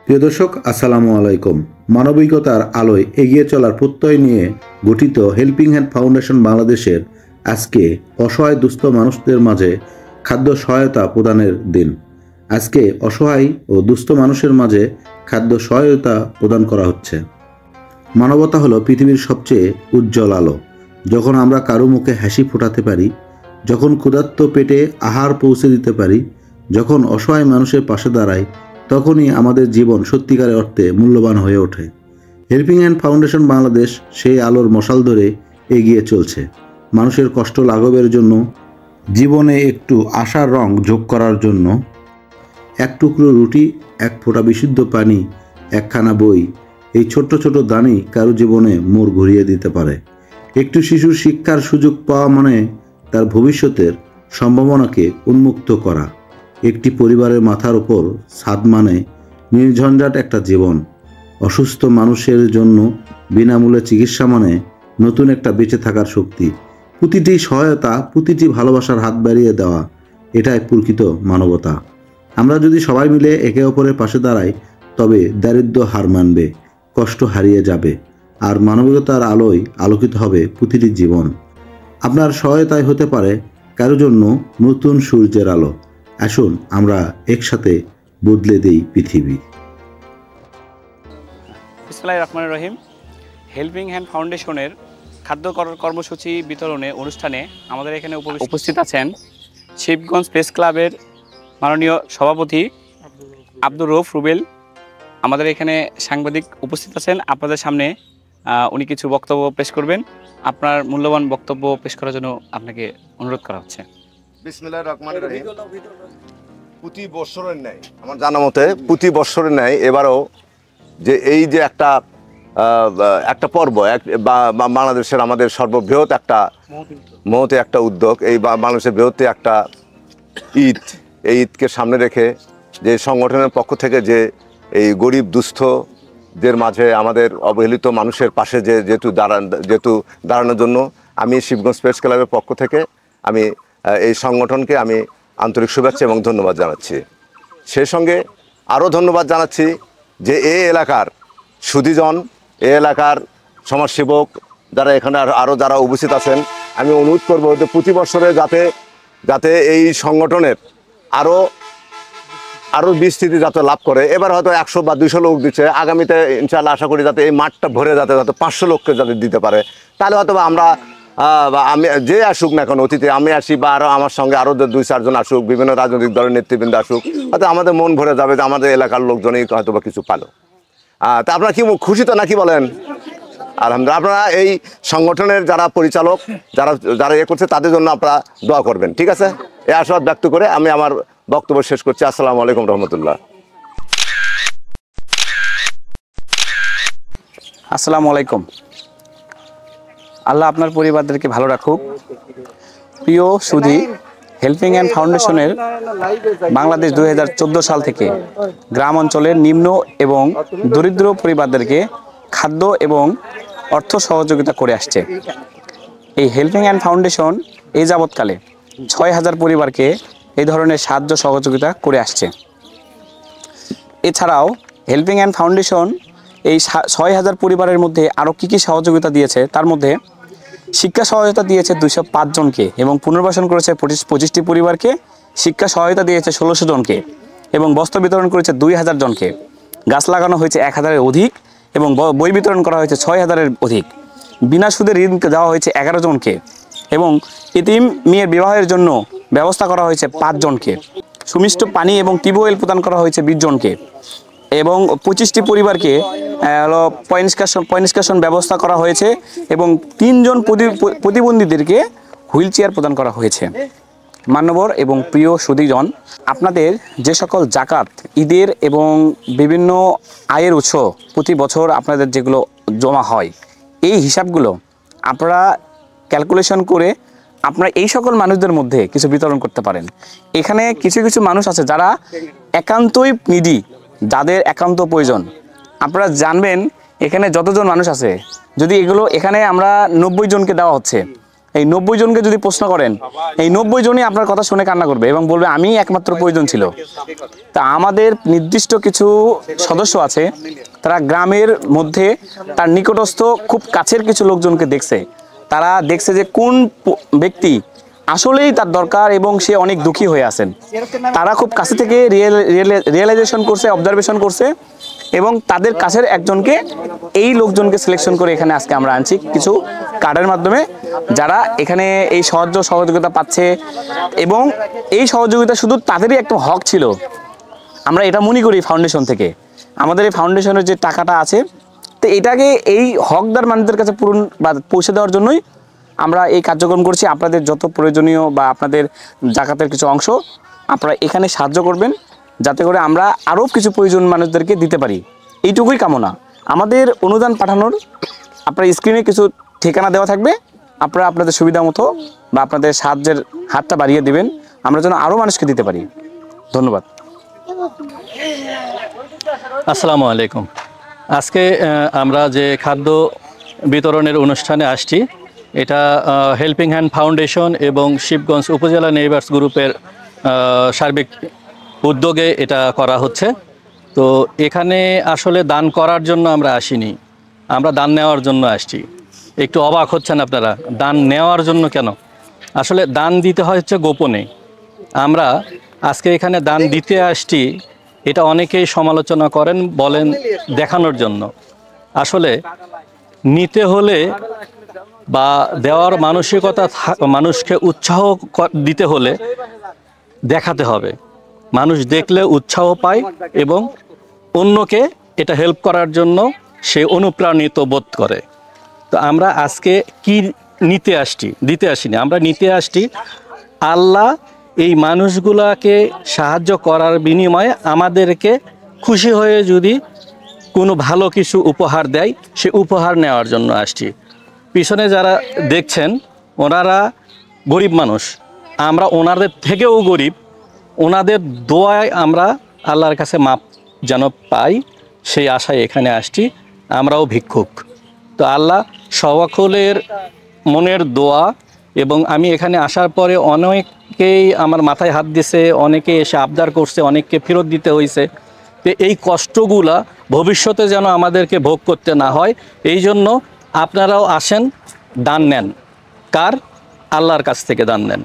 প্রিয় দর্শক, আসসালামু আলাইকুম। মানবিকতার আলোয় এগিয়ে চলার প্রত্যয় নিয়ে গঠিত হেল্পিং হ্যান্ড ফাউন্ডেশন বাংলাদেশের আজকে অসহায় দুস্থ মানুষদের মাঝে খাদ্য সহায়তা প্রদানের দিন। আজকে অসহায় ও দুস্থ মানুষের মাঝে খাদ্য সহায়তা প্রদান করা হচ্ছে। মানবতা হলো পৃথিবীর সবচেয়ে উজ্জ্বল আলো। যখন আমরা কারো মুখে হাসি ফোটাতে পারি, যখন ক্ষুধার্ত পেটে আহার পৌঁছে দিতে পারি, যখন অসহায় মানুষের পাশে দাঁড়াই, তখনই আমাদের জীবন সত্যিকারের অর্থে মূল্যবান হয়ে ওঠে। হেল্পিং হ্যান্ড ফাউন্ডেশন বাংলাদেশ সেই আলোর মশাল ধরে এগিয়ে চলছে, মানুষের কষ্ট লাঘবের জন্য, জীবনে একটু আশার রং যোগ করার জন্য। এক টুকরো রুটি, এক ফোঁটা বিশুদ্ধ পানি, একখানা বই, এই ছোট্ট ছোট দানই কারো জীবনে মোড় ঘুরিয়ে দিতে পারে। একটু শিশুর শিক্ষার সুযোগ পাওয়া মানে তার ভবিষ্যতের সম্ভাবনাকে উন্মুক্ত করা। একটি পরিবারের মাথার উপর ছাদ মানে নির্ঝঞ্ঝাট একটা জীবন। অসুস্থ মানুষের জন্য বিনামূল্যে চিকিৎসা মানে নতুন একটা বেঁচে থাকার শক্তি। প্রতিটি সহায়তা, প্রতিটি ভালোবাসার হাত বাড়িয়ে দেওয়া, এটাই প্রকৃত মানবতা। আমরা যদি সবাই মিলে একে অপরের পাশে দাঁড়াই, তবে দারিদ্র্য হার মানবে, কষ্ট হারিয়ে যাবে, আর মানবিকতার আলোয় আলোকিত হবে প্রতিটি জীবন। আপনার সহায়তায় হতে পারে কারো জন্য নতুন সূর্যের আলো। আসুন আমরা একসাথে বদলে দেই পৃথিবী। বিসমিল্লাহির রহমানির রহিম। হেল্পিং হ্যান্ড ফাউন্ডেশনের খাদ্য কর্মসূচি বিতরণে অনুষ্ঠানে আমাদের এখানে উপস্থিত আছেন শিবগঞ্জ প্রেস ক্লাবের মাননীয় সভাপতি আব্দুর রউফ রুবেল। আমাদের এখানে সাংবাদিক উপস্থিত আছেন, আপনাদের সামনে উনি কিছু বক্তব্য পেশ করবেন। আপনার মূল্যবান বক্তব্য পেশ করার জন্য আপনাকে অনুরোধ করা হচ্ছে। বিসমিল্লাহির রহমানির রহিম। প্রতি বছরের ন্যায়, আমার জানা মতে প্রতি বছরের ন্যায় এবারও যে এই যে একটা পর্ব, বাংলাদেশের আমাদের সর্ববৃহৎ একটা মহতে একটা উদ্যোগ, এই বাংলাদেশের বৃহৎ একটা ঈদ, এই ঈদকে সামনে রেখে যে সংগঠনের পক্ষ থেকে যে এই গরিব দুস্থদের মাঝে আমাদের অবহেলিত মানুষের পাশে যেহেতু দাঁড়ানোর জন্য আমি শিবগঞ্জ প্রেস ক্লাবের পক্ষ থেকে আমি এই সংগঠনকে আমি আন্তরিক শুভেচ্ছা এবং ধন্যবাদ জানাচ্ছি। সেই সঙ্গে আরও ধন্যবাদ জানাচ্ছি যে এই এলাকার সুধীজন, এই এলাকার সমাজসেবক যারা এখানে আরও যারা উপস্থিত আছেন, আমি অনুরোধ করব যে প্রতি বছরে যাতে এই সংগঠনের আরও বিস্তৃতি যাতে লাভ করে। এবার হয়তো 100 বা 200 লোক দিচ্ছে, আগামীতে ইনশাআল্লাহ আশা করি যাতে এই মাঠটা ভরে যাতে 500 লোককে যাতে দিতে পারে। তাহলে হয়তো আমরা আমি যে আসুক না কেন অতিথি, আমি আসি বা আরও আমার সঙ্গে আরও 2-4 জন আসুক, বিভিন্ন রাজনৈতিক দলের নেতৃবৃন্দ আসুক, হয়তো আমাদের মন ভরে যাবে যে আমাদের এলাকার লোকজনই হয়তো বা কিছু পালো। তা আপনারা কি খুশি তো নাকি বলেন? আলহামদুলিল্লাহ। আপনারা এই সংগঠনের যারা পরিচালক, যারা করছে, তাদের জন্য আপনারা দোয়া করবেন, ঠিক আছে? এই আশাবাদ ব্যক্ত করে আমি আমার বক্তব্য শেষ করছি। আসসালামু আলাইকুম রহমতুল্লাহ। আসসালামু আলাইকুম। আল্লাহ আপনার পরিবারদেরকে ভালো রাখুক। প্রিয় সুধী, হেল্পিং হ্যান্ড ফাউন্ডেশনের বাংলাদেশ 2014 সাল থেকে গ্রাম অঞ্চলের নিম্ন এবং দরিদ্র পরিবারদেরকে খাদ্য এবং অর্থ সহযোগিতা করে আসছে। এই হেল্পিং হ্যান্ড ফাউন্ডেশন এই যাবৎকালে 6000 পরিবারকে এই ধরনের সাহায্য সহযোগিতা করে আসছে। এছাড়াও হেল্পিং হ্যান্ড ফাউন্ডেশন এই 6000 পরিবারের মধ্যে আরও কী সহযোগিতা দিয়েছে, তার মধ্যে শিক্ষা সহায়তা দিয়েছে 205 জনকে এবং পুনর্বাসন করেছে 25টি পরিবারকে, শিক্ষা সহায়তা দিয়েছে 1600 জনকে এবং বস্ত্র বিতরণ করেছে 2000 জনকে, গাছ লাগানো হয়েছে 1000-এর অধিক এবং বই বিতরণ করা হয়েছে 6000-এর অধিক, বিনা সুদে ঋণ দেওয়া হয়েছে 11 জনকে এবং এতিম মেয়ের বিবাহের জন্য ব্যবস্থা করা হয়েছে 5 জনকে, সুমিষ্ট পানি এবং টিউবওয়েল প্রদান করা হয়েছে 20 জনকে এবং 25টি পরিবারকে পয় নিষ্কাশন ব্যবস্থা করা হয়েছে এবং 3 জন প্রতিবন্ধীদেরকে হুইল চেয়ার প্রদান করা হয়েছে। মান্যবর এবং প্রিয় সুধীজন, আপনাদের যে সকল জাকাত, ঈদের এবং বিভিন্ন আয়ের উৎস প্রতি বছর আপনাদের যেগুলো জমা হয়, এই হিসাবগুলো আপনারা ক্যালকুলেশন করে আপনারা এই সকল মানুষদের মধ্যে কিছু বিতরণ করতে পারেন। এখানে কিছু কিছু মানুষ আছে যারা একান্তই নিডি, যাদের একান্ত প্রয়োজন। আপনারা জানবেন এখানে যতজন মানুষ আছে, যদি এগুলো এখানে আমরা 90 জনকে দেওয়া হচ্ছে, এই 90 জনকে যদি প্রশ্ন করেন, এই 90 জনই আপনার কথা শুনে কান্না করবে এবং বলবে আমি একমাত্র প্রয়োজন ছিল। তা আমাদের নির্দিষ্ট কিছু সদস্য আছে, তারা গ্রামের মধ্যে তার নিকটস্থ খুব কাছের কিছু লোকজনকে দেখছে, তারা দেখছে যে কোন ব্যক্তি আসলেই তার দরকার এবং সে অনেক দুঃখী হয়ে আছেন। তারা খুব কাছে থেকে রিয়েলাইজেশন করছে, অবজারভেশন করছে এবং তাদের কাছের একজনকে, এই লোকজনকে সিলেকশন করে এখানে আজকে আমরা আনছি কিছু কার্ডের মাধ্যমে, যারা এখানে এই সহযোগিতা পাচ্ছে। এবং এই সহযোগিতা শুধু তাদেরই একটা হক ছিল, আমরা এটা মনে করি ফাউন্ডেশন থেকে। আমাদের এই ফাউন্ডেশনের যে টাকাটা আছে, তো এটাকে এই হকদার মানুষদের কাছে পূরণ বা পৌঁছে দেওয়ার জন্যই আমরা এই কার্যক্রম করছি। আপনাদের যত প্রয়োজনীয় বা আপনাদের জাকাতের কিছু অংশ আপনারা এখানে সাহায্য করবেন, যাতে করে আমরা আরও কিছু প্রয়োজন মানুষদেরকে দিতে পারি, এইটুকুই কামনা। আমাদের অনুদান পাঠানোর আপনার স্ক্রিনে কিছু ঠিকানা দেওয়া থাকবে, আপনারা আপনাদের সুবিধা মতো বা আপনাদের সাহায্যের হাতটা বাড়িয়ে দিবেন, আমরা যেন আরও মানুষকে দিতে পারি। ধন্যবাদ। আসসালামু আলাইকুম। আজকে আমরা যে খাদ্য বিতরণের অনুষ্ঠানে আসছি, এটা হেল্পিং হ্যান্ড ফাউন্ডেশন এবং শিবগঞ্জ উপজেলা নেইবার্স গ্রুপের সার্বিক উদ্যোগে এটা করা হচ্ছে। তো এখানে আসলে দান করার জন্য আমরা আসিনি, আমরা দান নেওয়ার জন্য আসছি। একটু অবাক হচ্ছেন আপনারা, দান নেওয়ার জন্য কেন? আসলে দান দিতে হয় হচ্ছে গোপনে। আমরা আজকে এখানে দান দিতে আসছি, এটা অনেকেই সমালোচনা করেন, বলেন দেখানোর জন্য। আসলে নিতে হলে বা দেওয়ার মানসিকতা, মানুষকে উৎসাহ দিতে হলে দেখাতে হবে। মানুষ দেখলে উৎসাহ পায় এবং অন্যকে এটা হেল্প করার জন্য সে অনুপ্রাণিত বোধ করে। তো আমরা আজকে কি নিতে আসছি, দিতে আসিনি, আমরা নিতে আসছি আল্লাহ এই মানুষগুলাকে সাহায্য করার বিনিময়ে আমাদেরকে খুশি হয়ে যদি কোনো ভালো কিছু উপহার দেয়, সে উপহার নেওয়ার জন্য আসছি। পিছনে যারা দেখছেন ওনারা গরিব মানুষ, আমরা ওনাদের থেকেও গরিব, ওনাদের দোয়ায় আমরা আল্লাহর কাছে মাপ যেন পাই, সেই আশায় এখানে আসছি। আমরাও ভিক্ষুক। তো আল্লাহ সকলের মনের দোয়া, এবং আমি এখানে আসার পরে অনেকেই আমার মাথায় হাত দিছে, অনেকে এসে আবদার করছে, অনেককে ফেরত দিতে হয়েছে। তো এই কষ্টগুলা ভবিষ্যতে যেন আমাদেরকে ভোগ করতে না হয়, এই জন্য আপনারাও আসেন, দান নেন। কার? আল্লাহর কাছ থেকে দান নেন।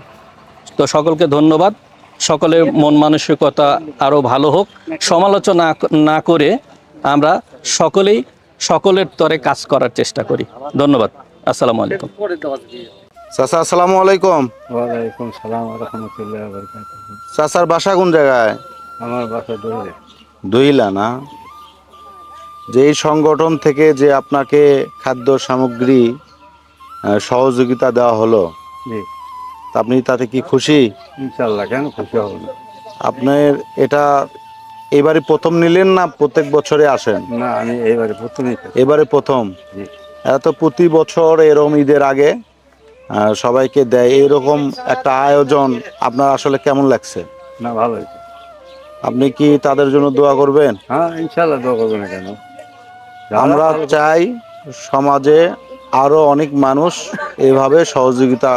তো সকলকে ধন্যবাদ। সকলের মন মানসিকতা আরও ভালো হোক, সমালোচনা না করে আমরা সকলেই সকলের তরে কাজ করার চেষ্টা করি। ধন্যবাদ। আসসালামু আলাইকুম। চাচা আসসালামু আলাইকুম। ওয়ালাইকুম সালাম ওয়া রাহমাতুল্লাহি ওয়া বারাকাতুহু। চাচার বাসা কোন জায়গায়? আমার বাসা দইলে। দইলা না? যে এই সংগঠন থেকে যে আপনাকে খাদ্য সামগ্রী সহযোগিতা দেওয়া হলো, জি, তা আপনি তাতে কি খুশি? ইনশাআল্লাহ, কেন খুশি হব না? আপনার এটা এবারে প্রথম নিলেন না প্রত্যেক বছরে আসেন? না, আমি এইবারে প্রথমই। এবারে প্রথম? জি। এরা তো প্রতি বছর এরকম ঈদের আগে সবাইকে দেয়, এরকম একটা আয়োজন আপনার আসলে কেমন লাগছে? না, ভালো হয়েছে। আপনি কি তাদের জন্য দোয়া করবেন? হ্যাঁ, ইনশাআল্লাহ দোয়া করবো না কেন? আমরা চাই সমাজে আরো অনেক মানুষ এভাবে সহযোগিতা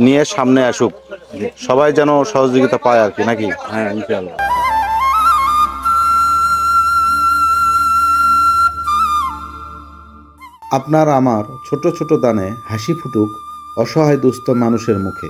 নিয়ে সামনে আসুক, সবাই যেন সহযোগিতা পায় আর কি, নাকি? হ্যাঁ, ইনশাআল্লাহ। আপনার আমার ছোট ছোট দানে হাসি ফুটুক অসহায় দুস্থ মানুষের মুখে।